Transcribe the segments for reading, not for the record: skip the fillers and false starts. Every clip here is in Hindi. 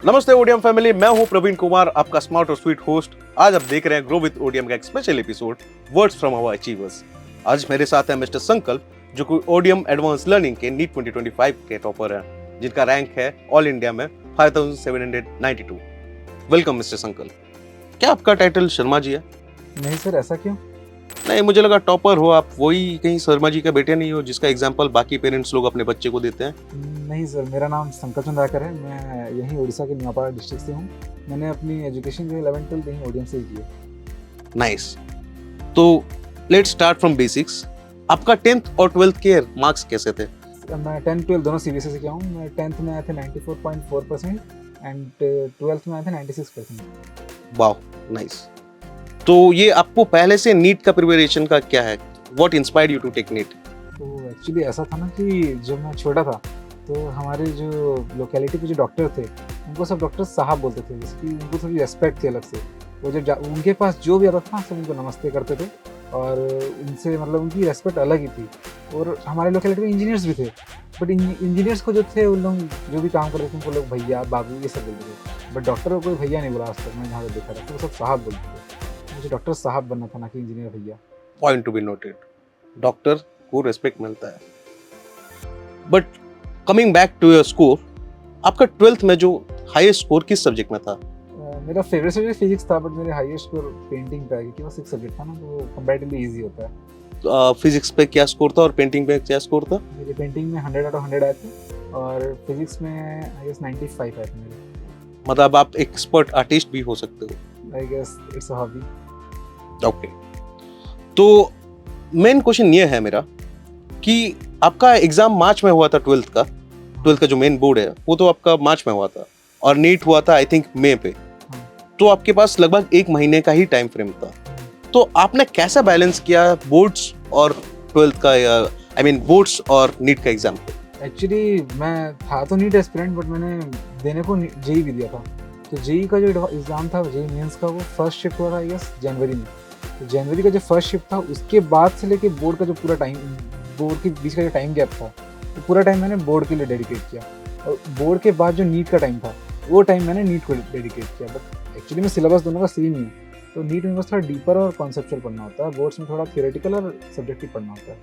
नमस्ते ओडियम फैमिली, मैं हूं प्रवीण कुमार, आपका स्मार्ट और स्वीट होस्ट। आज आप देख रहे हैं ग्रो विद ओडियम का एक special episode words from our achievers. आज मेरे साथ है मिस्टर संकल्प, जो कि ओडियम एडवांस लर्निंग के नीट 2025 के टॉपर हैं, जिनका रैंक है ऑल इंडिया में 5792। वेलकम मिस्टर संकल्प। क्या आपका टाइटल शर्मा जी है? नहीं सर, ऐसा क्यों? नहीं, मुझे लगा टॉपर हो आप, वही कहीं शर्मा जी का बेटे नहीं हो जिसका एग्जाम्पल बाकी पेरेंट्स लोग अपने बच्चे को देते हैं। नहीं सर, मेरा नाम संकल्प चंद्राकर है। मैं यहीं उड़ीसा के नुआपाड़ा डिस्ट्रिक्ट से हूँ। मैंने अपनी एजुकेशन जो 11th-12th यहीं ओडियम से ही की है। नाइस। तो लेट्स स्टार्ट फ्रॉम बेसिक्स। आपका 10th और 12th के मार्क्स कैसे थे? मैं 10th-12th दोनों सीबीएसई से किया हूँ। मैं 10th में आए थे 94.4% एंड 12th में आए थे 96%। वाह, नाइस। तो ये आपको पहले से नीट का प्रिपरेशन का क्या है? What inspired you to take NEET? तो एक्चुअली ऐसा था ना कि जब मैं छोटा था तो हमारे जो लोकेलिटी पे जो डॉक्टर थे उनको सब डॉक्टर साहब बोलते थे, जिसकी उनको थोड़ी रेस्पेक्ट थी अलग से। वो जब उनके पास जो भी आता था सब उनको नमस्ते करते थे और उनसे मतलब उनकी रेस्पेक्ट अलग ही थी। और हमारे लोकेलिटी में इंजीनियर्स भी थे, बट इंजीनियर्स को जो थे उन लोग जो भी काम करते थे उनको लोग भैया बाबू ये सब बोलते थे, बट डॉक्टर को कोई भैया नहीं बोला आज तक मैं जहाँ तक देखा था। तो वो सब साहब बोलते थे। मुझे डॉक्टर साहब बनना था, ना कि इंजीनियर भैया। Point to be noted. Doctor को रिस्पेक्ट मिलता है। But coming back to your score, आपका 12th में जो हाईएस्ट स्कोर किस सब्जेक्ट में था? मेरा फेवरेट सब्जेक्ट फिजिक्स था, बट मेरे हाईएस्ट स्कोर पेंटिंग पे है क्योंकि वो 6 सब्जेक्ट था ना, तो वो कंपैरेटिवली इजी होता है। फिजिक्स पे क्या स्कोर था और पेंटिंग पे क्या स्कोर था? मेरे पेंटिंग में 100 आउट ऑफ 100 आए थे और फिजिक्स में आई गेस 95 आए थे मेरे। मतलब आप एक्सपर्ट आर्टिस्ट भी हो सकते हो। I guess it's a hobby. Okay. तो मेन क्वेश्चन ये है मेरा कि आपका एग्जाम मार्च में हुआ था 12th का जो मेन बोर्ड है वो तो आपका मार्च में हुआ था और नीट हुआ था आई थिंक मई पे। तो आपके पास लगभग 1 महीने का ही टाइम फ्रेम था। तो आपने कैसा बैलेंस किया बोर्ड्स और 12th का, आई मीन बोर्ड्स और नीट का एग्जाम? एक्चुअली मैं था तो नीट एस्पिरेंट, बट मैंने देने को जेई भी दिया था। तो जेई का जो एग्जाम था जेई मेंस का, वो फर्स्ट शिफ्ट हुआ था आई गेस जनवरी में। तो जनवरी का जो फर्स्ट शिफ्ट था उसके बाद से लेके बोर्ड का जो पूरा टाइम, बोर्ड के बीच का जो टाइम गैप था, तो पूरा टाइम मैंने बोर्ड के लिए डेडिकेट किया। और बोर्ड के बाद जो नीट का टाइम था वो टाइम मैंने नीट को डेडिकेट किया। बट एक्चुअली में सिलेबस दोनों का सेम ही है, तो नीट में बस थोड़ा डीपर और कॉन्सेप्चुअल पढ़ना होता है, बोर्ड्स में थोड़ा थियोरेटिकल और सब्जेक्टिव पढ़ना होता है।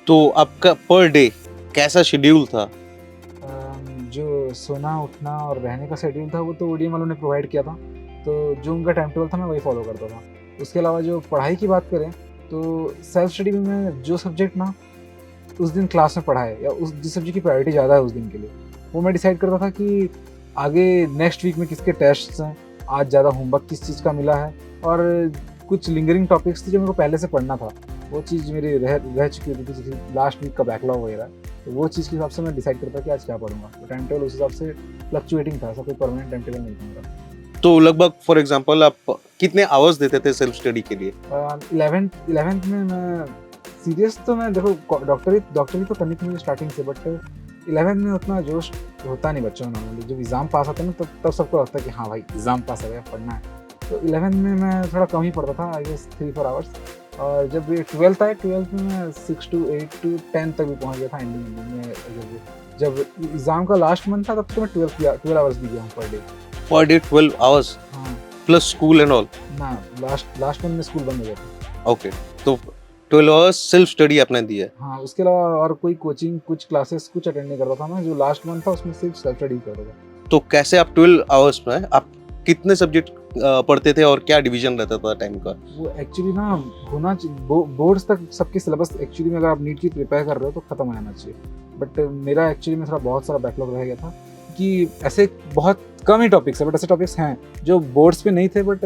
तो आपका पर डे कैसा शेड्यूल था? जो सोना उठना और रहने का शेड्यूल था वो तो ओडीएम वालों ने प्रोवाइड किया था, तो जो उनका टाइम टेबल था मैं वही फॉलो करता था। उसके अलावा जो पढ़ाई की बात करें तो सेल्फ स्टडी में मैं जो सब्जेक्ट ना उस दिन क्लास में पढ़ा है या उस जिस सब्जेक्ट की प्रायोरिटी ज़्यादा है उस दिन के लिए, वो मैं डिसाइड करता था कि आगे नेक्स्ट वीक में किसके टेस्ट्स हैं, आज ज़्यादा होमवर्क किस चीज़ का मिला है, और कुछ लिंगरिंग टॉपिक्स थे जो मेरे को पहले से पढ़ना था, वो चीज़ मेरी रह चुकी होती थी, जैसे लास्ट वीक का बैकलॉग वगैरह। तो वो चीज़ के हिसाब से मैं डिसाइड करता कि आज क्या पढ़ूंगा। तो टाइम टेबल उस हिसाब से फ्लक्चुएटिंग था, ऐसा कोई परमानेंट टाइम टेबल नहीं था मेरा। तो लगभग फॉर एग्जांपल आप कितने आवर्स देते थे सेल्फ स्टडी के लिए? 11th में मैं सीरियस तो मैं देखो डॉक्टरी तो करनी थी मुझे स्टार्टिंग से, बट 11th में उतना जोश होता नहीं बच्चों में नॉर्मली। जब एग्ज़ाम पास आता है ना तब सबको लगता है कि हाँ भाई एग्ज़ाम पास आ गया, पढ़ना है। तो 11th में मैं थोड़ा कम ही पढ़ता था, आई गेस 3-4 आवर्स। और जब ये 12th आए, 12th में मैं 6 to 8 to 10 तक भी पहुँच गया था एंडिंग में। जब एग्ज़ाम का लास्ट मंथ था तब तो मैं 12 आवर्स भी गया हूँ per day. Per day 12 hours? हाँ, प्लस स्कूल एंड ऑल? ना लास्ट मंथ में स्कूल बंद हो गया था। ओके, तो 12 आवर्स सेल्फ स्टडी आपने दिया है? हाँ, उसके अलावा और कोई कोचिंग कुछ क्लासेस कुछ अटेंड नहीं करता था मैं। जो लास्ट मंथ था उसमें सिर्फ सेल्फ स्टडी करता था। तो कैसे आप 12 आवर्स में आप कितने सब्जेक्ट पढ़ते थे और क्या डिवीजन रहता था टाइम का? वो एक्चुअली ना होना बोर्ड्स तक सबके सिलेबस एक्चुअली में अगर आप नीट की प्रिपेयर कर रहे हो तो खत्म हो जाना चाहिए, बट मेरा एक्चुअली में थोड़ा बहुत सारा बैकलॉग रह गया था कि ऐसे बहुत कम ही टॉपिक्स है, बट ऐसे टॉपिक्स हैं जो बोर्ड्स पे नहीं थे बट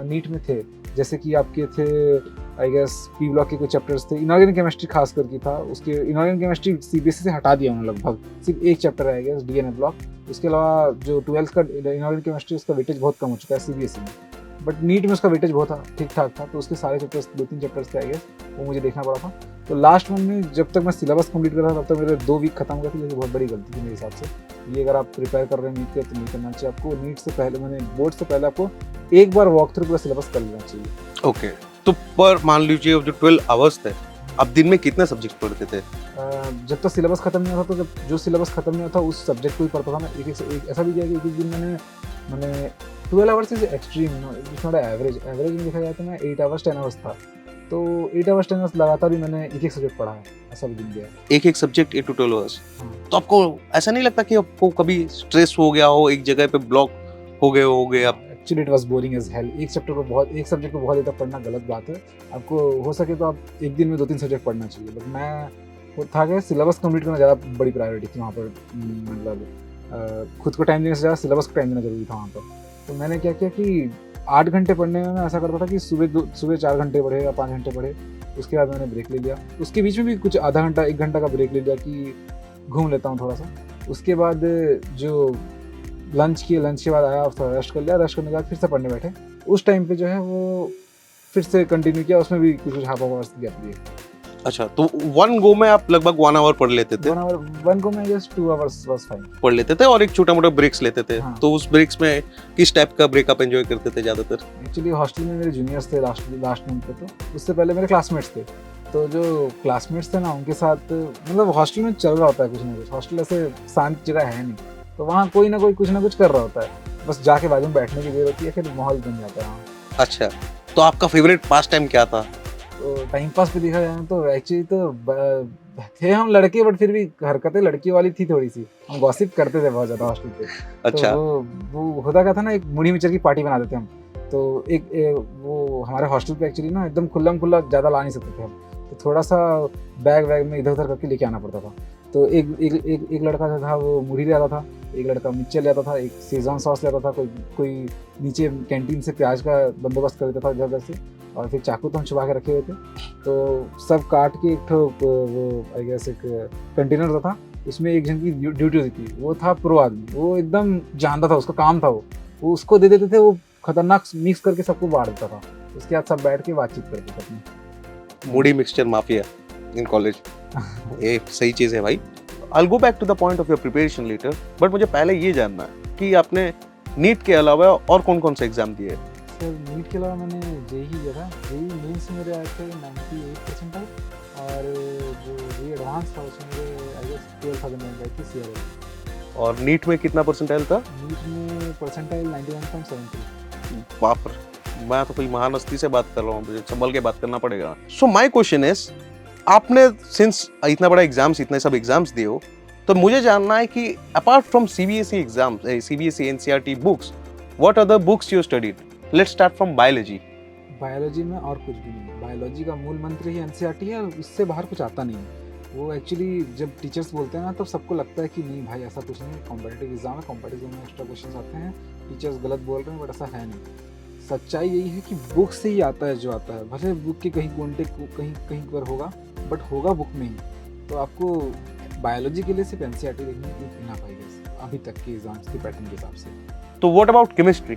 नीट में थे। जैसे कि आपके थे आई गेस पी ब्लॉक के कुछ चैप्टर्स थे। इनऑर्गेनिक केमिस्ट्री खास करके था, उसके इनऑर्गेनिक केमिस्ट्री सीबीएसई से हटा दिया उन्होंने लगभग, सिर्फ एक चैप्टर है आई गेस डीएनए ब्लॉक। उसके अलावा जो 12th का इनऑर्गेनिक केमिस्ट्री उसका वेटेज बहुत कम हो चुका है सीबीएसई में, बट नीट में उसका वेटेज बहुत ठीक ठाक था। तो उसके सारे चैप्टर्स 2-3 चैप्टर्स थे आई गेस, वो मुझे देखना पड़ा था। तो लास्ट मंथ में जब तक मैं सिलेबस कंप्लीट कर रहा था तब तक मेरे 2 वीक खत्म हो गए थे, जो बहुत बड़ी गलती थी मेरे हिसाब से। ये अगर आप प्रिपेयर कर रहे हैं नीट के तो नहीं करना चाहिए आपको। नीट से पहले मैंने बोर्ड से पहले आपको एक बार वॉक थ्रू पूरा सिलेबस कर लेना चाहिए। ओके, तो पर मान लीजिए जो 12 आवर्स थे आप दिन में कितने सब्जेक्ट पढ़ते थे? जब तक सिलेबस खत्म नहीं होता, तो जब जो सिलेबस खत्म नहीं होता उस सब्जेक्ट को ही पढ़ता था मैं। एक ऐसा भी किया कि एक दिन मैंने 12 hours is extreme, it's not average में देखा जाए तो मैं 8 आवर्स 10 आवर्स था। तो 8 आवर्स 10 आवर्स लगातार भी मैंने एक सब्जेक्ट पढ़ा है, ऐसा भी दिन गया। एक सब्जेक्ट 8 to 12 आवर्स। हाँ। तो आपको ऐसा नहीं लगता कि आपको कभी स्ट्रेस हो गया हो, एक जगह पे ब्लॉक हो गए आप? Actually it was boring as hell. एक सब्जेक्ट को बहुत देर तक पढ़ना गलत बात है। आपको हो सके तो आप एक दिन में 2-3 सब्जेक्ट पढ़ना चाहिए, बट मैं वो था कि सिलेबस कंप्लीट करना ज़्यादा बड़ी प्रायोरिटी थी वहाँ पर। मतलब खुद को टाइम देने से ज़्यादा सिलेबस को टाइम देना जरूरी था वहाँ पर। तो मैंने क्या किया कि 8 घंटे पढ़ने में मैं ऐसा करता था कि सुबह 4 घंटे पढ़े या 5 घंटे पढ़े, उसके बाद मैंने ब्रेक ले लिया। उसके बीच में भी कुछ आधा घंटा 1 घंटा का ब्रेक ले लिया कि घूम लेता हूँ थोड़ा सा। उसके बाद जो लंच के बाद आया, थोड़ा रेस्ट कर लिया, रेस्ट करने के बाद फिर से पढ़ने बैठे। उस टाइम पे जो है वो फिर से कंटिन्यू किया, उसमें भी कुछ हाफ आवर्स गैप दिए। अच्छा, तो 1 गो में आप लगभग 1 आवर पढ़ लेते थे? 1 गो में जस्ट 2 आवर्स बस फाइन पढ़ लेते थे और एक छोटा मोटा ब्रेक्स लेते थे। हाँ। तो उस ब्रेक्स में किस टाइप का ब्रेक आप एंजॉय करते थे ज्यादातर? एक्चुअली हॉस्टल में मेरे जूनियर्स थे लास्ट मंथ पे, तो उससे पहले मेरे क्लासमेट्स थे। तो जो क्लासमेट्स थे ना, उनके साथ मतलब हॉस्टल में चल रहा होता है कुछ ना कुछ। हॉस्टल ऐसे शांत जगह है नहीं, तो वहाँ कोई ना कोई कुछ ना कुछ कर रहा होता है। बस जाके बाजू में बैठने की देर होती है, फिर माहौल बन जाता है। अच्छा, तो आपका फेवरेट पास टाइम क्या था? तो टाइम पास पे देखा जाए तो एक्चुअली तो थे हम लड़के, बट फिर भी हरकतें लड़की वाली थी थोड़ी सी। हम गॉसिप करते थे बहुत ज़्यादा हॉस्टल पे। अच्छा। तो वो होता क्या था ना, एक मुड़ी मिक्सचर की पार्टी बनाते थे हम। तो एक वो हमारे हॉस्टल पे एक्चुअली ना एकदम खुला ज़्यादा ला नहीं सकते थे हम, तो थोड़ा सा बैग में इधर उधर करके लेके आना पड़ता था। तो एक लड़का जो था वो मुड़ी ले आता था, एक लड़का मिक्सचर ले आता था, एक शेजवान सॉस ले आता था, कोई नीचे कैंटीन से प्याज का बंदोबस्त कर देता था इधर से, और फिर चाकू तो हम छुपा के रखे हुए थे। तो सब काट के एक वो आई गेस एक कंटेनर था, उसमें एक जन की ड्यूटी होती थी। वो था प्रो आदमी, वो एकदम जानता था, उसका काम था वो उसको दे देते थे, वो खतरनाक मिक्स करके सबको बांट देता था। उसके बाद सब बैठ के बातचीत करते थे अपनी। Moody mixture mafia in college. ये सही चीज है भाई। I'll go back to the point of your preparation later, but मुझे पहले ये जानना है कि आपने नीट के अलावा और कौन से एग्जाम दिए? सर नीट के अलावा मैंने जेई दिया था। जेई मेंस मेरे आए थे 98% और जो जेई एडवांस था उसमें मेरे आई गेस 12,000 रैंक आई थी सीआरएल। और नीट में कितना परसेंटाइल था? नीट में परसेंटाइल 91.73। बाप रे, मैं तो कोई महान हस्ती से बात कर रहा हूँ, मुझे संभल के बात करना पड़ेगा। सो माय क्वेश्चन इज, आपने सिंस इतना बड़ा एग्जाम्स, इतने सब एग्जाम्स दिए हो, तो मुझे जानना है कि apart from CBSE exams, CBSE NCERT books, what other books you studied? Let's start from biology. Biology में और कुछ भी नहीं। बायोलॉजी का मूल मंत्र ही एनसीईआरटी है, उससे बाहर कुछ आता नहीं है। वो एक्चुअली जब टीचर्स बोलते हैं ना, तब सबको लगता है कि नहीं भाई ऐसा कुछ नहीं, कॉम्पिटिटिव एग्जाम है, कॉम्पिटिटिव में एक्स्ट्रा क्वेश्चन आते हैं, टीचर्स गलत बोल रहे हैं, बट ऐसा है नहीं। सच्चाई यही है कि बुक से ही आता है जो आता है, भले बुक के कहीं कोंटे कहीं पर होगा, बट होगा बुक में ही। तो आपको बायोलॉजी के लिए सिर्फ एनसीईआरटी देखनी इनफ आई गेस अभी तक के एग्जाम्स के पैटर्न के हिसाब से। तो व्हाट अबाउट केमिस्ट्री?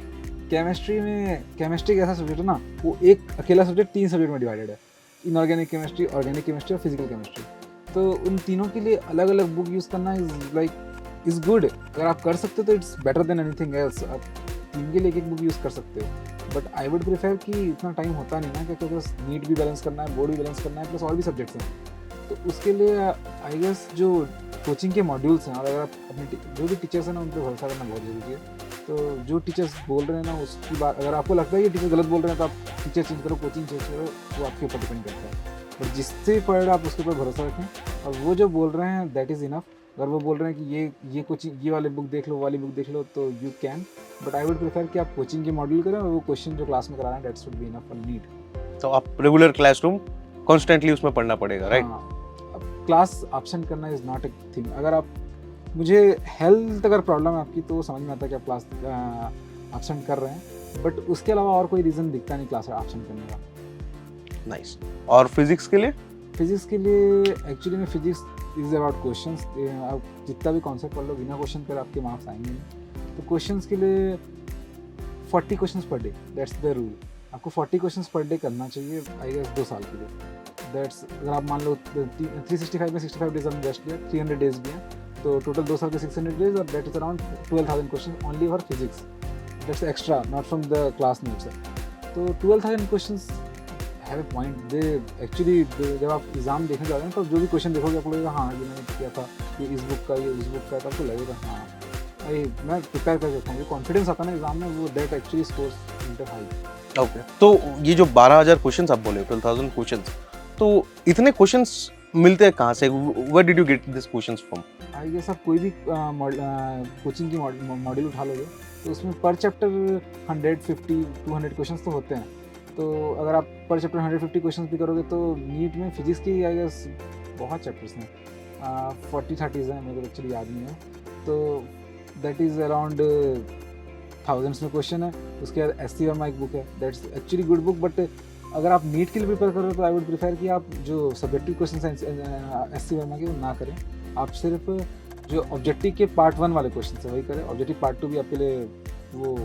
केमिस्ट्री एक ऐसा सब्जेक्ट है ना, वो एक अकेला सब्जेक्ट 3 सब्जेक्ट में डिवाइडेड है, इनऑर्गेनिक केमिस्ट्री, ऑर्गेनिक केमिस्ट्री और फिजिकल केमिस्ट्री। तो उन तीनों के लिए अलग अलग बुक यूज़ करना इज़ गुड। अगर आप कर सकते हो तो it's better than anything else. आप तीन के लिए एक बुक यूज़ कर सकते हो, बट आई वुड प्रेफर कि इतना टाइम होता नहीं ना, क्योंकि बस नीट भी बैलेंस करना है, बोर्ड भी बैलेंस करना है, प्लस और भी सब्जेक्ट्स हैं। तो उसके लिए आई गेस जो कोचिंग के मॉड्यूल्स हैं, और अगर आप अपने जो भी टीचर्स हैं ना, उन पर भरोसा करना बहुत ज़रूरी है। तो जो टीचर्स बोल रहे हैं ना, उसकी बात अगर आपको लगता है कि टीचर गलत बोल रहे हैं, तो आप टीचर चेंज करो, कोचिंग चेंज करो, वो आपके ऊपर डिपेंड करता है। बट जिससे पढ़ रहे आप उसके ऊपर भरोसा रखें, और वो जो बोल रहे हैं दैट इज़ इनफ। अगर वो बोल रहे हैं कि ये कोचिंग, ये वाली बुक देख लो, वाली बुक देख लो, तो you can, but I would prefer कि आप कोचिंग के मॉड्यूल करें, और वो क्वेश्चन जो क्लास में करा रहे हैं that should be enough for NEET. तो आप रेगुलर क्लासरूम कॉन्स्टेंटली उसमें पढ़ना पड़ेगा, राइट? अब क्लास ऑप्शन करना इज़ नॉट ए थिंग। अगर आप, मुझे हेल्थ अगर प्रॉब्लम है आपकी, तो समझ में आता है कि आप क्लास ऑप्शन कर रहे हैं, बट उसके अलावा और कोई रीज़न दिखता नहीं क्लास ऑप्शन करने का। नाइस। और फिजिक्स के लिए? फिजिक्स के लिए एक्चुअली में फिजिक्स इज अबाउट क्वेश्चंस। आप जितना भी कॉन्सेप्ट पढ़ लो, बिना क्वेश्चन कर आपके मार्क्स आएंगे नहीं। तो क्वेश्चंस के लिए 40 questions per day, that's the rule. आपको 40 क्वेश्चंस पर डे करना चाहिए आई गेस 2 साल के लिए। दैट्स, अगर आप मान लो 365 में 65 डेज हमने रेस्ट लिया, 300 डेज भी हैं, तो टोटल 2 साल के 600 डेज, और that is around 12,000 question only for physics. That's extra, not from the class notes. तो 12,000 questions have a point they actually जब आप एग्जाम देखने जाओगे ना तो जो भी क्वेश्चन देखोगे आपको लगेगा हाँ ये मैंने किया था, ये इस बुक का, ये उस बुक का, तो आपको लगेगा हाँ भाई मैं प्रिपेयर कर सकता हूँ। कॉन्फिडेंस आता है ना एग्जाम में, वो that actually scores inter high. Okay, तो ये जो 12,000 क्वेश्चंस आप बोले, 12,000 क्वेश्चंस, तो इतने क्वेश्चंस मिलते हैं कहाँ से? Where did you get this questions from? I guess आप कोई भी कोचिंग की मॉड्यूल उठा लोगे तो उसमें पर चैप्टर 150 200 क्वेश्चंस तो होते हैं। तो अगर आप पर चैप्टर 150 क्वेश्चंस भी करोगे तो नीट में फिजिक्स की आई गेस बहुत चैप्टर्स हैं, 40-30 हैं, मेरे को एक्चुअली याद नहीं है। तो दैट इज़ अराउंड थाउजेंड्स में क्वेश्चन है। उसके बाद एस सी वर्मा एक बुक है, that's actually good book. But अगर आप नीट के लिए प्रिपेयर कर रहे हो तो आई वुड प्रिफर कि आप जो सब्जेक्टिव क्वेश्चन हैं एस सी वर्मा के वो ना करें, आप सिर्फ जो ऑब्जेक्टिव के पार्ट 1 वाले क्वेश्चन है वही करें। ऑब्जेक्टिव पार्ट 2 भी आपके लिए वो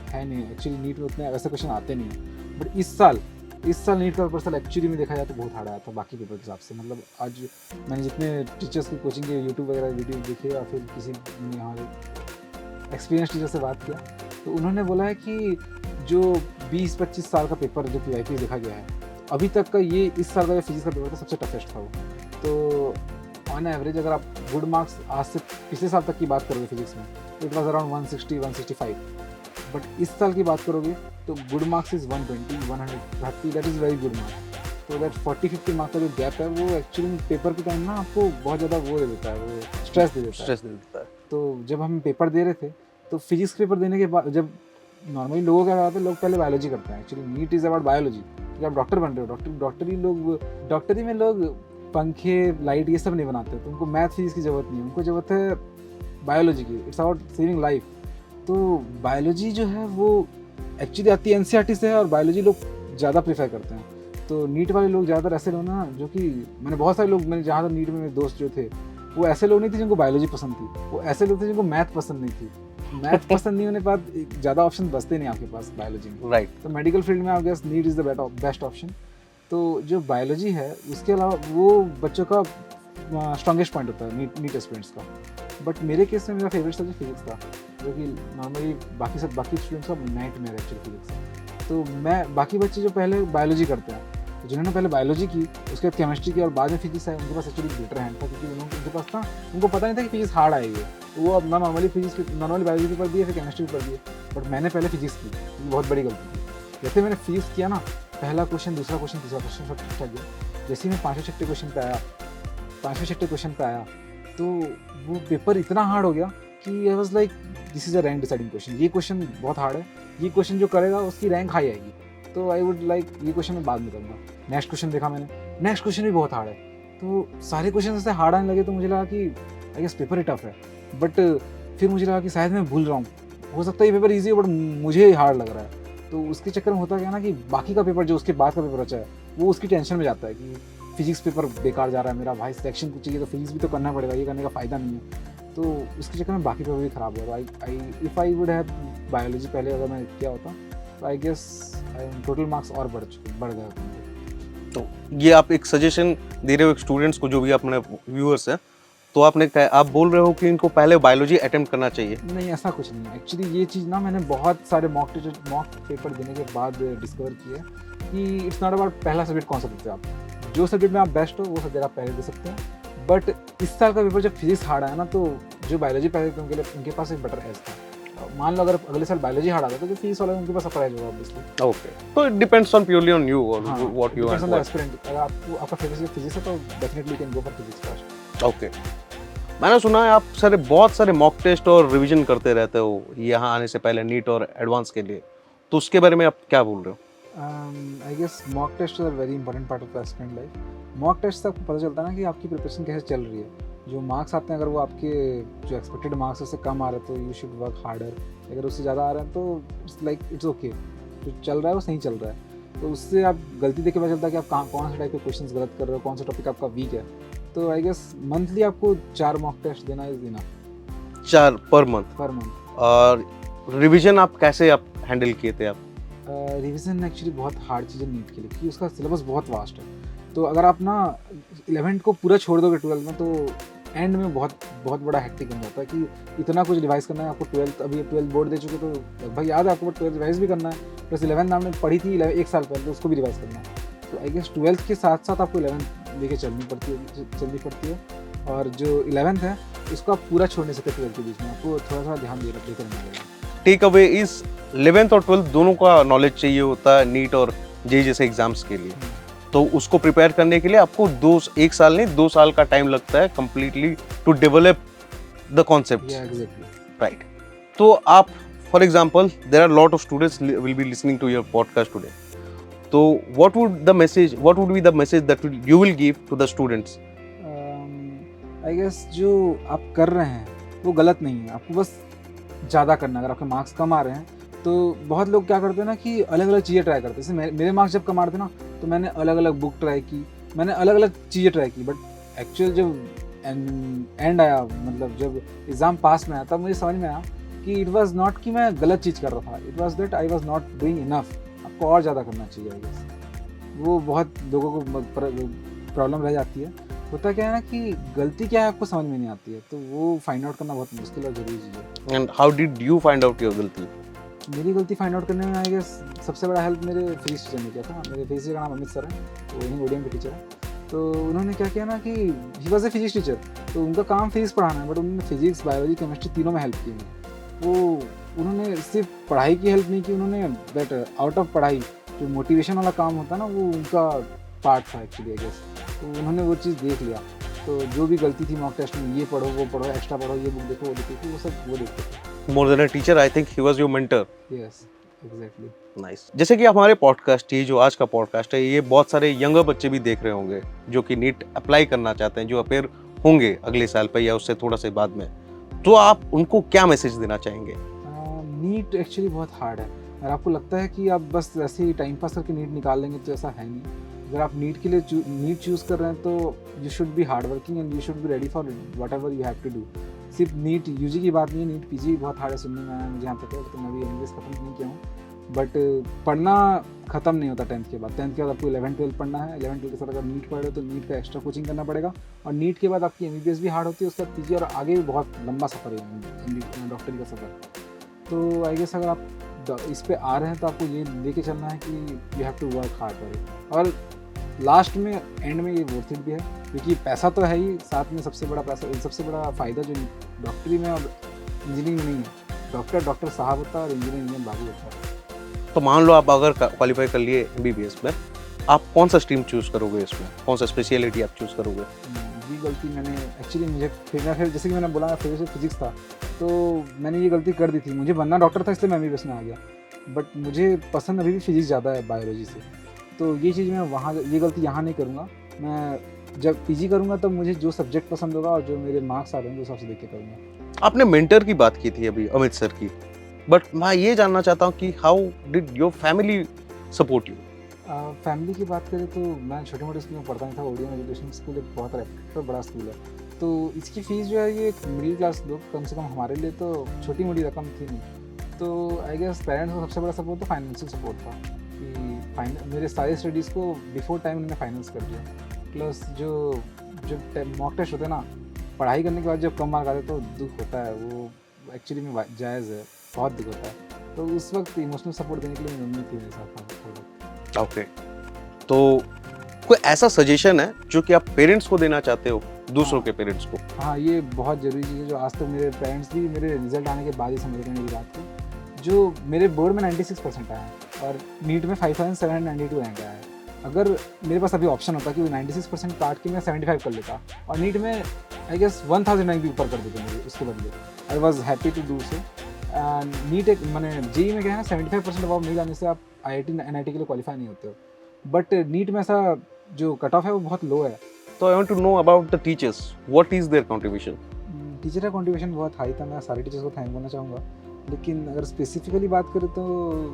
है नहीं, एक्चुअली नीट में उतने वैसे क्वेश्चन आते नहीं हैं। बट इस साल नीट का पेपर एक्चुअली में देखा जाए तो बहुत हार्ड आया था बाकी पेपर के हिसाब से। मतलब आज मैंने जितने टीचर्स की कोचिंग के यूट्यूब वगैरह वीडियो देखे या फिर किसी यहाँ एक्सपीरियंस टीचर से बात किया तो उन्होंने बोला है कि जो 20-25 साल का पेपर जो PYQ देखा गया है अभी तक का, ये इस साल का जो फिजिक्स का पेपर था सबसे टफेस्ट था वो। तो ऑन एवरेज अगर आप गुड मार्क्स आज से पिछले साल तक की बात करोगे फिजिक्स में तो इट वॉज अराउंड 160-165, बट इस साल की बात करोगे तो good marks is 120-130, that is very good marks. तो दैट 40-50 मार्क्स का जो गैप है वो एक्चुअली पेपर के टाइम ना आपको बहुत ज़्यादा वो दे देता है, वो स्ट्रेस दे देता है। तो जब हम पेपर दे रहे थे तो फिजिक्स पेपर देने के बाद जब नॉर्मली लोगों क्या करते हैं, लोग पहले बायोलॉजी करते हैं। Actually NEET is about biology, क्योंकि आप डॉक्टर बन रहे हो, डॉक्टरी में लोग पंखे लाइट ये सब नहीं बनाते, तो उनको मैथ फिजिक्स की ज़रूरत नहीं है, उनको ज़रूरत है बायोलॉजी की। It's about saving life. तो बायोलॉजी जो है वो एक्चुअली आती है NCERT से है और बायोलॉजी लोग ज़्यादा प्रीफर करते हैं। तो नीट वाले लोग ज़्यादातर ऐसे लोग ना, जो कि मैंने बहुत सारे लोग, मैंने जहाँ तक नीट में मेरे दोस्त जो थे वो ऐसे लोग नहीं थे जिनको बायोलॉजी पसंद थी, वो ऐसे लोग थे जिनको मैथ पसंद नहीं थी। मैथ पसंद नहीं होने के बाद ज़्यादा ऑप्शन बचते नहीं आपके पास बायोलॉजी में, राइट। तो मेडिकल फील्ड में I guess NEET is the best option. तो जो बायोलॉजी है उसके अलावा वो बच्चों का स्ट्रॉन्गेस्ट पॉइंट होता है नीट एस्पिरेंट्स का। बट मेरे केस में मेरा फेवरेट सब्जेक्ट फिजिक्स था, जो कि नॉर्मली बाकी स्टूडेंट्स का नाइटमेयर एक्चुअली फिजिक्स। तो मैं बाकी बच्चे जो पहले बायोलॉजी करते हैं, तो जिन्होंने पहले बायोलॉजी की उसके बाद केमिस्ट्री की और बाद में फिजिक्स है, उनके पास एक्चुअली बेटर हैंड था, क्योंकि उनके पास था, उनको पता नहीं था कि फिजिक्स हार्ड आएगी। तो वो अपना नॉर्मली बायोलॉजी पेपर दिए, फिर केमिस्ट्री पेपर दिए। बट मैंने पहले फिजिक्स की, तो बहुत बड़ी गलती थी। जैसे मैंने फिजिक्स किया ना, पहला क्वेश्चन, दूसरा क्वेश्चन, तीसरा क्वेश्चन सब ठीक ठाक गया। जैसे ही मैं 5वें-6वें क्वेश्चन पे आया तो वो पेपर इतना हार्ड हो गया कि I was like this is a rank deciding question. ये क्वेश्चन बहुत हार्ड है, ये क्वेश्चन जो करेगा उसकी रैंक हाई आएगी। तो आई वुड लाइक ये क्वेश्चन मैं बाद में करूँगा। नेक्स्ट क्वेश्चन देखा मैंने, नेक्स्ट क्वेश्चन भी बहुत हार्ड है। तो सारे क्वेश्चन ऐसे हार्ड आने लगे तो मुझे लगा कि आई गेस पेपर ही टफ है। बट फिर मुझे लगा कि शायद मैं भूल रहा हूँ, हो सकता है ये पेपर ईजी हो बट मुझे हार्ड लग रहा है। तो उसके चक्कर में होता क्या ना कि बाकी का पेपर जो उसके बाद का पेपर बचा है वो उसकी टेंशन में जाता है कि फिजिक्स पेपर बेकार जा रहा है मेरा, भाई सिलेक्शन कुछ चाहिए तो फिजिक्स भी तो करना पड़ेगा, ये करने का फ़ायदा नहीं है। तो उसके चक्कर में बाकी पेपर भी ख़राब हो रहा है। If I would have biology पहले अगर मैं किया होता तो आई गेस टोटल मार्क्स और बढ़ गए होते। तो ये आप एक सजेशन दे रहे हो एक स्टूडेंट्स को, जो भी अपने व्यूअर्स हैं, तो आप बोल रहे हो कि इनको पहले बायोलॉजी अटेम्प्ट करना चाहिए? नहीं, ऐसा कुछ नहीं है। एक्चुअली ये चीज़ ना मैंने बहुत सारे मॉक पेपर देने के बाद डिस्कवर की है कि इट्स नॉट अबाउट पहला सब्जेक्ट कौन सा देते हैं आप। जो सब्जेक्ट में आप बेस्ट हो वो सब्जेक्ट आप पहले दे सकते हैं। बट इस साल का पेपर जब फिजिक्स हार्ड आया ना, तो जो बायोलॉजी पहले थे उनके पास एक बेटर एज था। मान लो अगर अगले साल बायोलॉजी हार्ड आता तो जो फिजिक्स वाला उनके पास अपर एज होगा ऑब्वियसली। ओके, तो it depends on purely on you और व्हाट यू वांट। अगर आपका फेवरेट फिजिक्स है तो definitely can go for physics first. Okay, मैंने सुना है आप बहुत सारे मॉक टेस्ट और रिवीजन करते रहते हो यहाँ आने से पहले नीट और एडवांस के लिए, तो उसके बारे में आप क्या बोल रहे हो? I guess mock test is a very important part of aspirant life. Mock test से आपको पता चलता है ना कि आपकी प्रिपरेशन कैसे चल रही है। जो मार्क्स आते हैं अगर वो आपके जो एक्सपेक्टेड मार्क्स उससे कम आ रहे हैं तो यू शुड वर्क हार्डर। अगर उससे ज़्यादा आ रहे हैं तो इट्स ओके, जो चल रहा है वो सही चल रहा है। तो उससे आप गलती देख के पता चलता है कि आप कौन से टाइप के क्वेश्चन गलत कर रहे हो, कौन सा टॉपिक आपका वीक है। तो आई गेस मंथली आपको 4 मॉक टेस्ट देना इज इनफ। 4 per month? और रिवीजन आप कैसे हैंडल किए थे आप? रिवीजन एक्चुअली बहुत हार्ड चीज़ है नीट के लिए, क्योंकि उसका सिलेबस बहुत वास्ट है। तो अगर आप ना 11th को पूरा छोड़ दोगे 12th में, तो एंड में बहुत बड़ा हेक्टिक बन जाता है कि इतना कुछ रिवाइज करना है आपको। 12th बोर्ड दे चुके तो भाई याद है आपको, बट 12th रिवाइज भी करना है, प्लस 11th आपने पढ़ी थी 1 साल पहले तो उसको भी रिवाइज करना है। आई गेस 12th के साथ साथ आपको 11th लेके चलनी पड़ती है और जो 11th है उसको आप पूरा छोड़ नहीं सकते 12th के बीच में, आपको थोड़ा सा ध्यान देकर रहना पड़ेगा। टेक अवे इस 11th और 12th दोनों का नॉलेज चाहिए होता है नीट और जेईई जैसे एग्जाम्स के लिए, तो उसको प्रिपेयर करने के लिए आपको 1 साल नहीं 2 साल का टाइम लगता है completely to develop the concept, right. तो आप for example there are lot of students will be listening to your podcast today, तो what would be the message that you will give to the students? I guess जो आप कर रहे हैं वो गलत नहीं है, आपको बस ज़्यादा करना है। अगर आपके मार्क्स कम आ रहे हैं तो बहुत लोग क्या करते हैं ना कि अलग अलग चीज़ें ट्राई करते हैं। जैसे मेरे मार्क्स जब कम आ रहे थे ना तो मैंने अलग अलग बुक ट्राई की, मैंने अलग अलग चीज़ें ट्राई की, बट एक्चुअल जब एंड आया, मतलब जब एग्ज़ाम पास में आया तब मुझे समझ में आया कि इट वाज नॉट कि मैं गलत चीज़ कर रहा था, it was that I was not doing enough. आपको और ज़्यादा करना चाहिए। आई गेस वो बहुत लोगों को प्रॉब्लम रह जाती है। होता क्या है ना कि गलती क्या है आपको समझ में नहीं आती है, तो वो फाइंड आउट करना बहुत मुश्किल और ज़रूरी चीज़ है। And how did you find out your गलती? मेरी गलती फाइंड आउट करने में आई गेस सबसे बड़ा हेल्प मेरे फिजिक्स टीचर ने किया था। मेरे फिजिक्स टीचर का नाम अमित सर है, तो वही ओडीएम के टीचर है। तो उन्होंने क्या किया ना कि he was a physics teacher, तो उनका काम फिजिक्स पढ़ाना है, बट उन्होंने फिजिक्स बायोलॉजी केमिस्ट्री तीनों में हेल्प की मुझे। वो उन्होंने सिर्फ पढ़ाई की हेल्प नहीं की, उन्होंने दैट आउट ऑफ पढ़ाई जो मोटिवेशन वाला काम होता है ना वो उनका पार्ट था एक्चुअली आई गेस। तो उन्होंने वो चीज़ देख लिया, तो जो भी गलती थी मॉक टेस्ट में, ये पढ़ो वो पढ़ो एक्स्ट्रा पढ़ो ये बुक देखो वो देखो, वो सब वो देखते थे। More than a teacher I think he was your mentor. Yes exactly. Nice. जैसे कि हमारे पॉडकास्ट, ये जो आज का पॉडकास्ट है, ये बहुत सारे यंगर बच्चे भी देख रहे होंगे जो कि नीट अप्लाई करना चाहते हैं, जो अपेयर होंगे अगले साल पे या उससे थोड़ा से बाद में, तो आप उनको क्या मैसेज देना चाहेंगे? नीट एक्चुअली बहुत हार्ड है। अगर आपको लगता है कि आप बस ऐसे ही टाइम पास करके नीट निकाल लेंगे तो ऐसा है नहीं। अगर आप नीट के लिए नीट चूज़ कर रहे हैं तो you should be hard working and you should be ready for whatever you have to do. सिर्फ नीट यूजी की बात नहीं है, नीट पीजी भी बहुत हार्ड है सुनने में आया मुझे यहाँ तक है, तो मैं भी इंग्लिश खत्म नहीं किया हूँ, बट पढ़ना खत्म नहीं होता 10th के बाद। 10th के बाद आपको 11th-12th पढ़ना है, 11th-12th के साथ अगर नीट पढ़ रहे हो तो नीट का एक्स्ट्रा कोचिंग करना पड़ेगा, और नीट के बाद आपकी एमबीबीएस भी हार्ड होती है, उसके बाद पीजी, और आगे भी बहुत लंबा सफ़र है डॉक्टरी का सफ़र। तो आई गेस अगर आप इस पे आ रहे हैं तो आपको ये लेके चलना है कि you have to work hard for it, और लास्ट में एंड में ये वर्थ इट भी है, क्योंकि पैसा तो है ही, साथ में सबसे बड़ा फ़ायदा जो डॉक्टरी में और इंजीनियरिंग में नहीं है, डॉक्टर साहब होता है और इंजीनियरिंग में बाबू होता है। तो मान लो आप अगर क्वालिफाई कर लिए एमबीबीएस में, आप कौन सा स्ट्रीम चूज़ करोगे, इसमें कौन सा स्पेशलिटी आप चूज़ करोगे? ये गलती मैंने एक्चुअली मुझे फिर जैसे कि मैंने बोला फिजिक्स था, तो मैंने ये गलती कर दी थी। मुझे बनना डॉक्टर था इसलिए मैं एमबीबीएस में आ गया, बट मुझे पसंद अभी भी फिजिक्स ज़्यादा है बायोलॉजी से, तो ये चीज़ मैं ये गलती यहाँ नहीं करूँगा। मैं जब पीजी करूँगा तब मुझे जो सब्जेक्ट पसंद होगा और जो मेरे मार्क्स आ रहे हैं उस हिसाब से देख के करूँगा। आपने मेंटर की बात की थी अभी, अमित सर की, बट मैं ये जानना चाहता हूँ कि how did your family support you? Family की बात करें तो मैं छोटे मोटे स्कूल में पढ़ता नहीं था। ओडीएम एजुकेशन स्कूल एक बहुत रेप्यूटेड बड़ा स्कूल है, तो इसकी फ़ीस जो है ये मिडिल क्लास लोग, कम से कम हमारे लिए तो छोटी मोटी रकम थी नहीं। तो आई गेस पेरेंट्स का सबसे बड़ा सपोर्ट तो फाइनेंशियल सपोर्ट था कि मेरे सारे स्टडीज़ को बिफोर टाइम उन्होंने फाइनेंस कर दिया। प्लस जो मॉक टेस्ट होते हैं ना, पढ़ाई करने के बाद जब कम मार्क आते तो दुख होता है, वो एक्चुअली में जायज़ है, बहुत दुख होता है। तो उस वक्त इमोशनल सपोर्ट देने के लिए मम्मी थी मेरे साथ। ओके, तो कोई ऐसा सजेशन है जो कि आप पेरेंट्स को देना चाहते हो, दूसरों के पेरेंट्स को? हाँ, ये बहुत ज़रूरी चीज़ है जो आज तक मेरे पेरेंट्स भी मेरे रिजल्ट आने के बाद ही समझ रहे हैं मेरी बात को। जो मेरे बोर्ड में 96% आया है और नीट में 5792 रैंक आया है। अगर मेरे पास अभी ऑप्शन होता कि वो 96% काट के मैं 75 कर लेता और नीट में आई गेस 1000 रैंक भी ऊपर कर देते मुझे, उसके बदले I was happy to do so. And NEET एक मैंने जेईई में क्या है 75% अबाव नहीं जाने से आप IIT NIT के लिए क्वालिफाई नहीं होते हो, बट नीट में ऐसा जो कट ऑफ है वो बहुत लो है। तो I want to know about the teachers, what is their contribution? Teacher का कंट्रीब्यूशन बहुत हाई था, मैं सारे टीचर्स को थैंक करना चाहूँगा, लेकिन अगर स्पेसिफिकली बात करें तो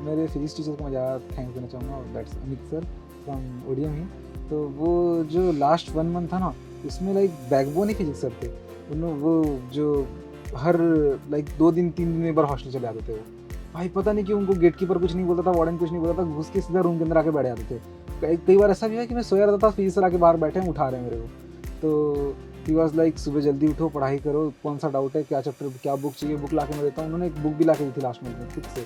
मेरे फिजिक्स टीचर को मैं ज़्यादा थैंक करना चाहूँगा, that's Amit sir from ODM ही। तो वो जो लास्ट 1 मंथ था ना, उसमें लाइक बैकबोन ही फिजिक्स सर थे। उन्होंने वो जो हर लाइक 2 दिन 3 दिन में एक बार हॉस्टल चले आते थे वो, भाई पता नहीं क्यों उनको गेट कीपर कुछ नहीं बोलता था, वार्डन कुछ नहीं बोलता था, घुस के सीधा रूम के अंदर आके बैठ जाते थे। कई बार ऐसा भी है कि मैं सोया रहता था, फिजिक्स सर आके बाहर बैठे हैं, उठा रहे हैं मेरे को। तो ही वॉज लाइक सुबह जल्दी उठो, पढ़ाई करो, कौन सा डाउट है, क्या चैप्टर, क्या बुक चाहिए, बुक ला के मैं देता हूँ। उन्होंने एक बुक भी ला के दी थी लास्ट मंथ में खुद से,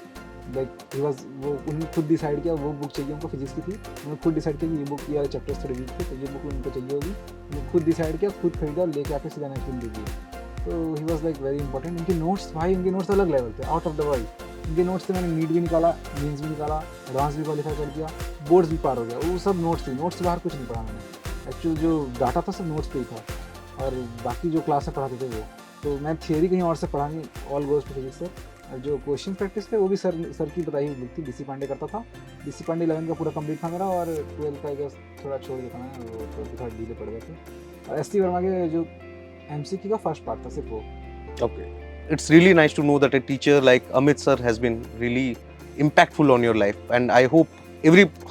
लाइक ही वाज वो उन्होंने खुद डिसाइड किया वो बुक चाहिए उनको, फिजिक्स की थी, उन्होंने खुद डिसाइड किया कि ये बुक, ये वाले चैप्टर्स थोड़े वीक थे तो ये बुक उनको चाहिए होगी, उन्होंने खुद डिसाइड किया, खुद खरीदा, लेके आके सीधा नेक्स्ट दिन दे दिया। तो he was like very important. इनके नोट्स भाई, इनके नोट्स अलग लेवल थे, आउट ऑफ द वर्ल्ड। इनके नोट्स से मैंने नीट भी निकाला, मेंस भी निकाला, एडवांस भी क्वालिफाई कर दिया, बोर्ड्स भी पार हो गया। वो सब नोट्स थी, नोट्स से बाहर कुछ नहीं पढ़ा मैंने। एक्चुअल जो डाटा था सब नोट्स पे ही था, और बाकी जो क्लास में पढ़ाते थे वो, तो मैं थियोरी कहीं और से पढ़ा नहीं, all goes to physics sir. जो क्वेश्चन प्रैक्टिस थे वो भी सर की बताई हुई बुक थी, डीसी पांडे करता था। डीसी पांडे 11 का पूरा कंप्लीट था मेरा, और 12 का जस्ट थोड़ा छोड़ देता मैं, वो थोड़ा डीले पड़ गए थे। और एस टी वर्मा के जो एमसीक्यू का फर्स्ट पार्ट था सिर्फ वो। Okay. It's really nice to know that a teacher like Amit sir has been really impactful on your life, and I hope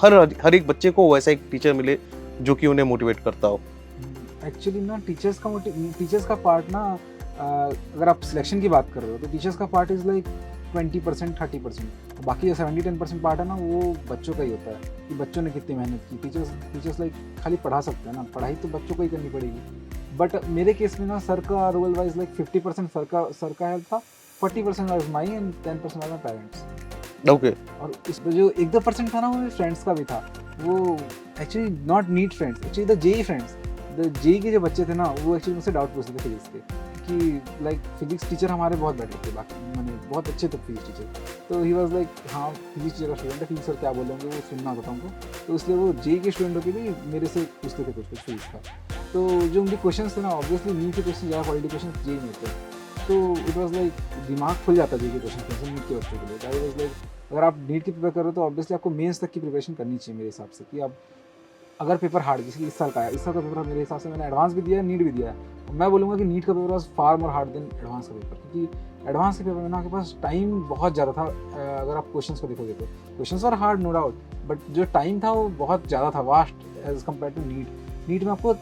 हर एक बच्चे को वैसा एक टीचर मिले जो कि उन्हें मोटिवेट करता हो। एक्चुअली ना टीचर्स का पार्ट ना, अगर आप सिलेक्शन की बात कर रहे हो तो टीचर्स का पार्ट इज़ लाइक 20% 30%। बाकी जो 70-10% पार्ट है ना वो बच्चों का ही होता है, कि बच्चों ने कितनी मेहनत की। टीचर्स लाइक खाली पढ़ा सकते हैं ना, पढ़ाई तो बच्चों को ही करनी पड़ेगी। बट मेरे केस में ना सर का रोल वाइज लाइक 50% सर का हेल्प था, 40% was my and 10% was my parents. Okay. और इसमें जो 1-2% था ना वो मेरे फ्रेंड्स का भी था। वो actually not NEET friends, actually the JEE friends. The JEE के जो बच्चे थे ना वो एक्चुअली मुझसे डाउट पूछते थे फिजिक्स के, कि लाइक फिजिक्स टीचर हमारे बहुत बेटर थे, बाकी मैंने बहुत अच्छे थे फिजिक्स टीचर। तो ही वाज लाइक हाँ फिजिक्स टीचर का स्टूडेंट है, फिजिक्स सर क्या बोलेंगे वो सुनना होता था उनको, तो इसलिए वो जेई के स्टूडेंटों के भी मेरे से पूछते थे कुछ फिजिक्स का। तो जो उनके क्वेश्चन थे ना, ऑब्वियसली नीट के क्वेश्चन ज़्यादा क्वालिटी क्वेश्चन जेई में थे, तो इट वाज लाइक दिमाग खुल जाता जेई के क्वेश्चन नीट के बच्चों के लिए। आई वाज लाइक अगर आप नीट की प्रिपेयर करो तो ऑब्वियसली आपको मेंस तक की प्रिपरेशन करनी चाहिए मेरे हिसाब से, कि आप अगर पेपर हार्ड, जैसे इस साल का है, इस साल का पेपर मेरे हिसाब से मैंने एडवांस भी दिया है, नीट भी दिया है, मैं बोलूँगा कि नीट का paper was far more hard than advance का पेपर, क्योंकि एडवांस के पेपर में ना आपके पास टाइम बहुत ज़्यादा था। अगर आप क्वेश्चंस को देखोगे तो questions were hard no doubt, but जो टाइम था वो बहुत ज़्यादा था, vast as compare to NEET में आपको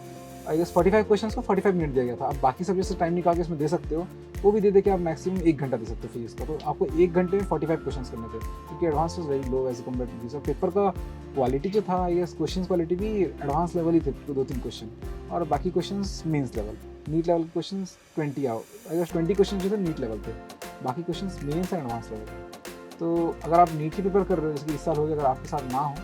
आई गेस 45 क्वेश्चंस को 45 मिनट दिया गया था। आप बाकी सब्जेक्ट से टाइम निकाल के इसमें दे सकते हो, वो भी दे के आप मैक्सिमम 1 घंटा दे सकते हो फिजिक्स का, तो आपको 1 घंटे में 45 क्वेश्चंस करने थे, क्योंकि advance was very low as compare to this. और पेपर का क्वालिटी जो था, आई गेस क्वेश्चंस क्वालिटी भी एडवांस लेवल ही थे, 2-3 क्वेश्चन, और बाकी questions mains level. NEET level के क्वेश्चंस 20 आई गेस 20 क्वेश्चन जो थे नीट लेवल थे, बाकी questions mains and advance level. तो अगर आप नीट की प्रिपेयर कर रहे हो, जैसे कि इस साल हो गया, अगर आपके साथ ना हो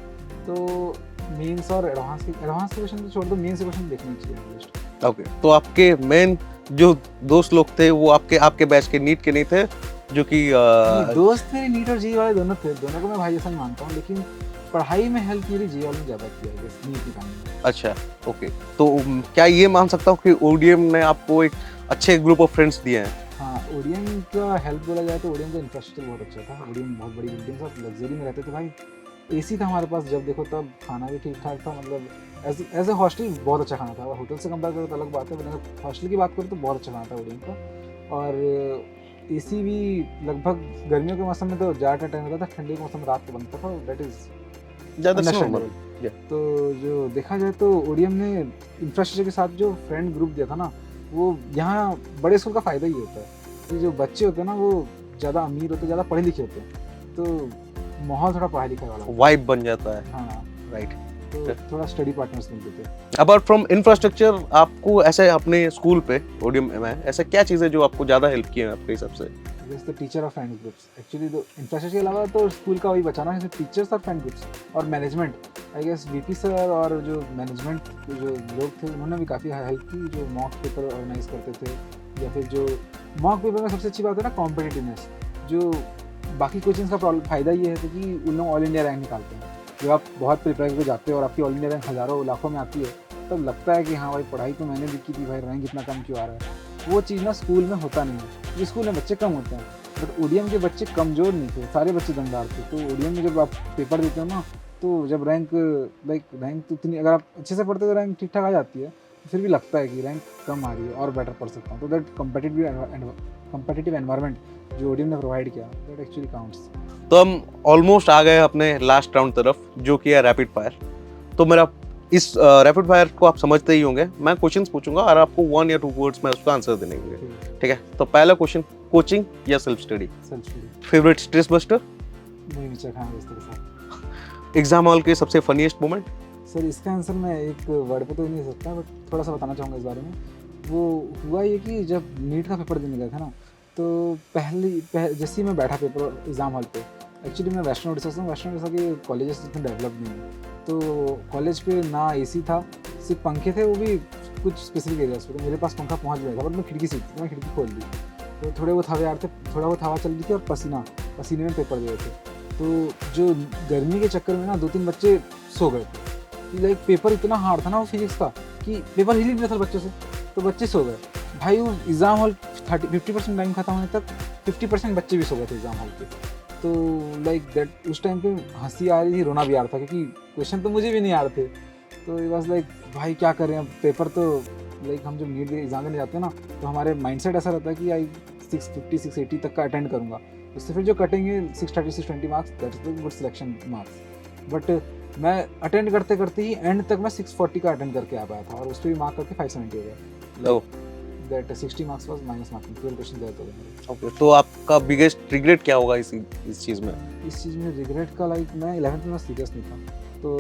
तो मेंस और एडवांस के क्वेश्चन तो छोड़ दो, मेंस के क्वेश्चन देखने चाहिए एटलीस्ट। ओके। तो आपके मेन जो दोस्त लोग थे वो आपके बैच के नीट के नहीं थे, जो कि दोस्त मेरे नीट और जेई वाले दोनों थे, दोनों को मैं भाई जैसा ही मानता हूँ, लेकिन पढ़ाई में हेल्प मेरी जेई वालों ने ज़्यादा किया है नीट की टाइम में। अच्छा ओके। तो क्या ये मान सकता हूँ कि ओडीएम ने आपको एक अच्छे ग्रुप ऑफ फ्रेंड्स दिए हैं? हाँ, ओडीएम का हेल्प बोला जाए तो ओडीएम का इंफ्रास्ट्रक्चर बहुत अच्छा था। ओडीएम बहुत बड़ी बिल्डिंग था, लग्जरी में रहते थे भाई, एसी था हमारे पास, जब देखो तब खाना भी ठीक ठाक था, मतलब एज ए हॉस्टल बहुत अच्छा खाना था। होटल से कंपेयर करो तो अलग बात है, बट हॉस्टल की बात करो तो बहुत अच्छा खाना था ओडीएम का। और एसी भी लगभग गर्मियों के मौसम में तो ज़्यादा टाइम होता था, ठंडी के मौसम में रात को बनता था, दैट इज ज़्यादा तो जो देखा जाए तो ओडीएम ने इंफ्रास्ट्रक्चर के साथ जो फ्रेंड ग्रुप दिया था ना, वो यहाँ बड़े स्कूल का फ़ायदा ही होता है कि जो बच्चे होते हैं ना वो ज़्यादा अमीर होते हैं, ज़्यादा पढ़े लिखे होते हैं, तो माहौल थोड़ा पढ़ाई लिखाई वाला वाइब बन जाता है। हाँ राइट। तो थोड़ा स्टडी पार्टनर्स मिलते थे। अपार्ट फ्रॉम इंफ्रास्ट्रक्चर, आपको ऐसे अपने स्कूल पे ओडीएम में ऐसे क्या चीज़ें जो आपको ज़्यादा हेल्प की हैं आपके हिसाब से? जैसे टीचर और फ्रेंड ग्रुप्स, एक्चुअली तो इंफ्रास्ट्रक्चर के अलावा तो स्कूल का वही बचाना है, टीचर्स और फ्रेंड ग्रुप्स और management. I guess VP sir और जो मैनेजमेंट जो लोग थे उन्होंने भी काफ़ी हेल्प की, जो मॉक पेपर ऑर्गेनाइज करते थे, या फिर जो मॉक पेपर में सबसे अच्छी बात है ना कॉम्पिटिटिवनेस। जो बाकी कोचिंग्स का फ़ायदा ये है कि उन लोग ऑल इंडिया रैंक निकालते हैं। जब आप बहुत प्रिपेयर करके जाते हो और आपकी ऑल इंडिया रैंक हज़ारों लाखों में आती है, तब लगता है कि हाँ भाई पढ़ाई तो मैंने भी की थी भाई, रैंक इतना कम क्यों आ रहा है। वो चीज़ ना स्कूल में होता नहीं है, क्योंकि स्कूल में बच्चे कम होते हैं, बट ओडीएम के बच्चे कमज़ोर नहीं थे, सारे बच्चे दमदार थे। तो ओडीएम में जब आप पेपर देते हो ना, तो जब रैंक तो इतनी, अगर आप अच्छे से पढ़ते हो तो रैंक ठीक ठाक आ जाती है, फिर भी लगता है कि रैंक कम आ रही है और बेटर पढ़ सकता हूँ। तो दैट कम्पिटिटिव एनवायरनमेंट जो ओडीएम ने प्रोवाइड किया, दैट एक्चुअली काउंट्स। तो हम ऑलमोस्ट आ गए अपने लास्ट राउंड तरफ, जो कि है रैपिड फायर। तो मेरा इस रैपिड फायर को आप समझते ही होंगे, मैं क्वेश्चंस पूछूंगा और आपको 1 या 2 वर्ड्स में उसका आंसर देने होंगे, ठीक है? तो पहला क्वेश्चन, कोचिंग या self study? Self study. Favourite stress buster? वही नीचे खाना दोस्तों के साथ। एग्जाम हॉल के सबसे फनीएस्ट मोमेंट? सर इसका आंसर मैं एक वर्ड पे तो नहीं दे सकता, बट थोड़ा सा बताना चाहूँगा इस बारे में। वो हुआ ये कि जब नीट का पेपर देने गया था ना, तो जैसे ही मैं बैठा पेपर एग्ज़ाम हॉल पे, एक्चुअली मैं वैष्णो उड़ीसा से हूँ। वैष्णो उड़ीसा के कॉलेजेस इतने डेवलप नहीं है, तो कॉलेज पे ना एसी था, सिर्फ पंखे थे, वो भी कुछ स्पेसिफिक एरियाज पे। तो मेरे पास पंखा पहुँच गया था, बट मैं खिड़की से मैं खिड़की खोल दी, तो थोड़े बहुत हवा यार थे, थोड़ा बहुत हवा चल रही थी और पसीने में पेपर दे रहे थे। तो जो गर्मी के चक्कर में ना 2-3 बच्चे सो गए थे। लाइक पेपर इतना हार्ड था ना वो फिजिक्स का कि पेपर हिल ही नहीं था बच्चों से, तो बच्चे सो गए भाई। वो एग्ज़ाम हॉल 50% टाइम खत्म होने तक 50% बच्चे भी सो गए थे एग्ज़ाम हॉल पे। तो लाइक दैट उस टाइम पे हंसी आ रही थी, रोना भी आ रहा था, क्योंकि क्वेश्चन तो मुझे भी नहीं आ रहे थे। तो इट वाज लाइक भाई क्या करें अब, पेपर तो लाइक हम जब नीट एग्जाम देने जाते हैं ना, तो हमारे माइंडसेट ऐसा रहता है कि आई 650-680 तक का अटेंड करूँगा, उससे फिर जो कटेंगे 630-620 marks, that is good selection marks. But मैं अटेंड करते करते ही एंड तक मैं 640 का अटेंड करके आ पाया था, और उस पर भी मार्क करके 570 हो गया। That 60 marks was minus marking, 12 question गए थे मेरे। ओके, तो आपका बिगेस्ट रिग्रेट क्या होगा इस चीज़ में? इस चीज़ में रिग्रेट का लाइक मैं 11th में सीरियस नहीं था, तो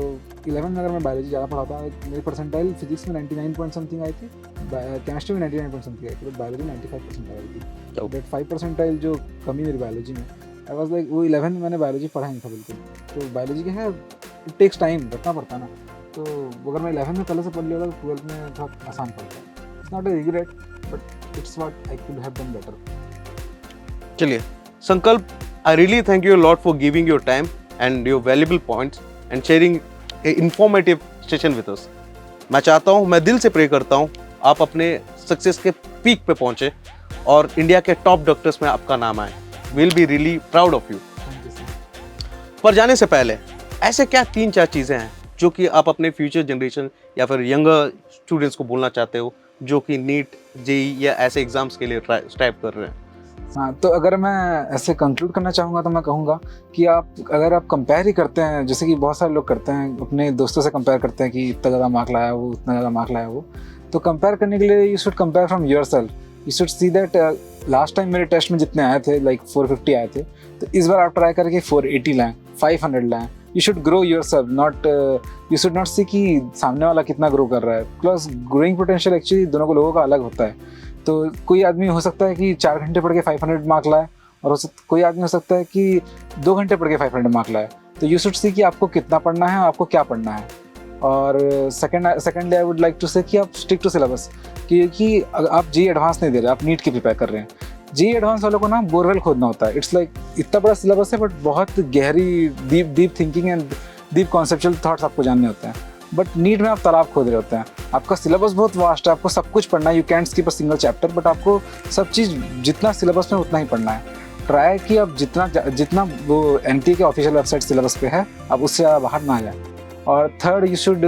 11th में अगर मैं बायोलॉजी ज़्यादा पढ़ाता, मेरी परसेंटाइल फिजिक्स में 99 पॉइंट समथिंग आई थी, केमिस्ट्री में 99 पॉइंट समथिंग आई थी, तो बायोलॉजी 95% आई थी। दैट 5 परसेंटाइल जो कमी मेरी बायोलॉजी में, आई वाज लाइक वो 11th में मैंने बायोलॉजी पढ़ा नहीं था बिल्कुल। तो बायोलॉजी क्या है, इट टेक्स टाइम, रटना पड़ता ना, तो अगर मैं 11th में पहले से पढ़ लिया था तो 12th में थोड़ा आसान पड़ता है। It's not a regret, but it's what I could have done better. चलिए संकल्प, I really thank you lot for giving your time and your valuable points and sharing A informative session with us. मैं चाहता हूँ, मैं दिल से प्रे करता हूँ आप अपने सक्सेस के पीक पे पहुँचे और इंडिया के टॉप डॉक्टर्स में आपका नाम आए। Will be really proud of you. Thank you sir. पर जाने से पहले ऐसे क्या 3-4 चीज़ें हैं जो कि आप अपने फ्यूचर जनरेशन या फिर यंगर स्टूडेंट्स को बोलना चाहते हो, जो कि नीट, जेई या ऐसे एग्जाम्स के लिए स्ट्राइव कर रहे हैं? हाँ, तो अगर मैं ऐसे कंक्लूड करना चाहूँगा तो मैं कहूँगा कि अगर आप कंपेयर ही करते हैं, जैसे कि बहुत सारे लोग करते हैं, अपने दोस्तों से कंपेयर करते हैं कि इतना ज़्यादा मार्क लाया वो, उतना ज़्यादा मार्क लाया वो, तो कंपेयर करने के लिए you should compare from your self. You should see that last time मेरे टेस्ट में जितने आए थे लाइक 450 आए थे, तो इस बार आप ट्राई करके 480 लाएँ, 500 लाएँ। You should grow yourself, not you should not see कि सामने वाला कितना ग्रो कर रहा है। प्लस ग्रोइंग पोटेंशियल एक्चुअली दोनों को लोगों का अलग होता है। तो कोई आदमी हो सकता है कि 4 घंटे पढ़ के 500 मार्क लाए, और कोई आदमी हो सकता है कि 2 घंटे पढ़ के 500 मार्क लाए। तो यू शुड सी कि आपको कितना पढ़ना है, आपको क्या पढ़ना है। और secondly I would like to say कि आप स्टिक टू सिलेबस, क्योंकि आप जी एडवांस नहीं दे रहे, आप नीट की प्रिपेयर कर रहे हैं। जी एडवांस वालों को ना बोरवेल खोदना होता है। इट्स लाइक इतना बड़ा सिलेबस है, बट बहुत गहरी deep thinking and deep conceptual thoughts आपको जानने होते हैं। बट नीट में आप तालाब खोद रहे होते हैं। आपका सिलेबस बहुत वास्ट है, आपको सब कुछ पढ़ना है, you can't skip a single chapter, but आपको सब चीज़ जितना सिलेबस में उतना ही पढ़ना है। ट्राई कि आप जितना वो एनटीए के ऑफिशियल वेबसाइट सिलेबस पे है, आप उससे बाहर ना आ जाए। और third, you should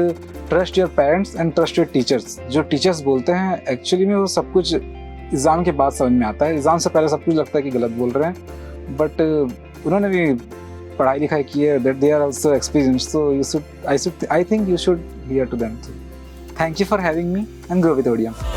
trust your parents and trust your teachers. जो टीचर्स बोलते हैं एक्चुअली में वो सब कुछ एग्ज़ाम के बाद समझ में आता है। एग्ज़ाम से पहले सब कुछ लगता है कि गलत बोल रहे हैं, बट उन्होंने भी पढ़ाई लिखाई की है, that they are also experienced, so I think you should hear to them. Thank you for having me and grow with ओडियम।